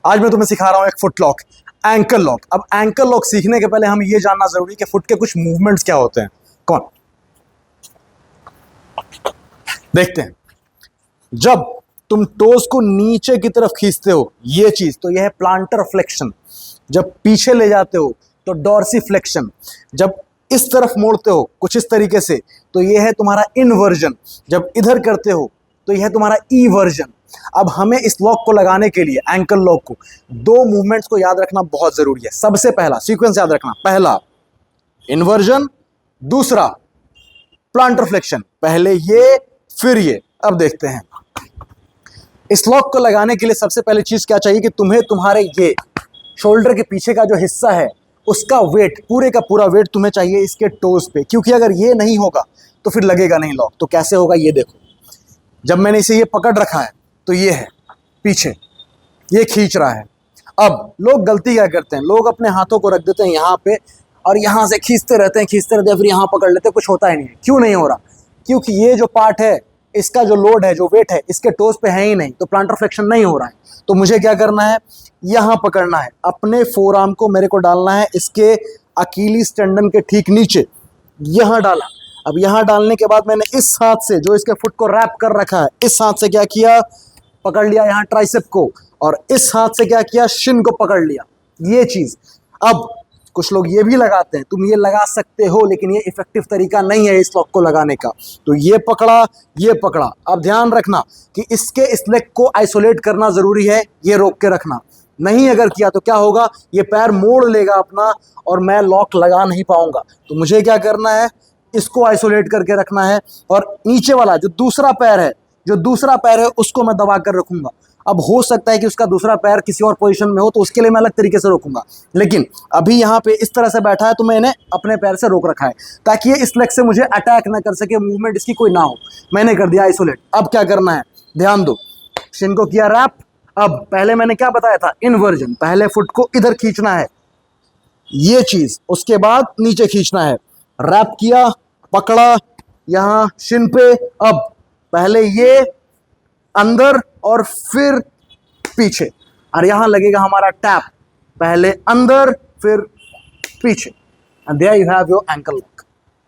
आज मैं तुम्हें सिखा रहा हूं एक फुट लॉक, एंकल लॉक। अब एंकल लॉक सीखने के पहले हमें यह जानना जरूरी है कि फुट के कुछ मूवमेंट्स क्या होते हैं। कौन देखते हैं। जब तुम टोज को नीचे की तरफ खींचते हो, ये चीज तो यह है प्लांटर फ्लेक्शन। जब पीछे ले जाते हो तो डॉर्सी फ्लेक्शन। जब इस तरफ मोड़ते हो कुछ इस तरीके से तो यह है तुम्हारा इनवर्जन। जब इधर करते हो तो यह है तुम्हारा ईवर्जन। अब हमें इस लॉक को लगाने के लिए, एंकल लॉक को, दो मूवमेंट्स को याद रखना बहुत जरूरी है। सबसे पहला सीक्वेंस याद रखना, पहला इनवर्जन, दूसरा प्लांटर फ्लेक्शन। पहले ये फिर ये। अब देखते हैं इस लॉक को लगाने के लिए सबसे पहले चीज क्या चाहिए कि तुम्हें तुम्हारे ये शोल्डर के पीछे का जो हिस्सा है उसका वेट, पूरे का पूरा वेट तुम्हें चाहिए इसके टोज पे, क्योंकि अगर ये नहीं होगा तो फिर लगेगा नहीं लॉक। तो कैसे होगा ये देखो। जब मैंने इसे ये पकड़ रखा है तो ये है पीछे, ये खींच रहा है। अब लोग गलती क्या करते हैं, लोग अपने हाथों को रख देते हैं यहाँ पे और यहाँ से खींचते रहते हैं, फिर यहाँ पकड़ लेते हैं, कुछ होता ही नहीं है। क्यों नहीं हो रहा? क्योंकि ये जो पार्ट है, इसका जो लोड है, जो वेट है, इसके टोज पे है ही नहीं, तो प्लांटर फ्लेक्शन नहीं हो रहा है। तो मुझे क्या करना है, यहाँ पकड़ना है, अपने फोरआर्म को मेरे को डालना है इसके अकीलीस टेंडन के ठीक नीचे, यहाँ डाला। अब यहाँ डालने के बाद मैंने इस हाथ से जो इसके फुट को रैप कर रखा है, इस हाथ से क्या किया, पकड़ लिया यहाँ ट्राइसेप को, और इस हाथ से क्या किया, शिन को पकड़ लिया, ये चीज। अब कुछ लोग ये भी लगाते हैं, तुम ये लगा सकते हो, लेकिन ये इफेक्टिव तरीका नहीं है इस लॉक को लगाने का। तो ये पकड़ा, ये पकड़ा। अब ध्यान रखना कि इसके इस लेग को आइसोलेट करना जरूरी है, ये रोक के रखना। नहीं अगर किया तो क्या होगा, ये पैर मोड़ लेगा अपना और मैं लॉक लगा नहीं पाऊंगा। तो मुझे क्या करना है, इसको आइसोलेट करके रखना है, और नीचे वाला जो दूसरा पैर है उसको मैं दबा कर रखूंगा। अब हो सकता है कि उसका दूसरा पैर किसी और पोजीशन में हो, तो उसके लिए मैं अलग तरीके से रोकूंगा, लेकिन अभी यहाँ पे इस तरह से बैठा है तो मैंने अपने पैर से रोक रखा है ताकि ये इस लेग से मुझे अटैक ना कर सके, मूवमेंट इसकी कोई ना हो। मैंने कर दिया आइसोलेट। अब क्या करना है, ध्यान दो। शिन को किया रैप। अब पहले मैंने क्या बताया था, इनवर्जन। पहले फुट को इधर खींचना है, ये चीज, उसके बाद नीचे खींचना है। रैप किया, पकड़ा यहाँ शिन पे। अब पहले ये अंदर और फिर पीछे, और यहां लगेगा हमारा टैप। पहले अंदर फिर पीछे, and there you have your ankle lock.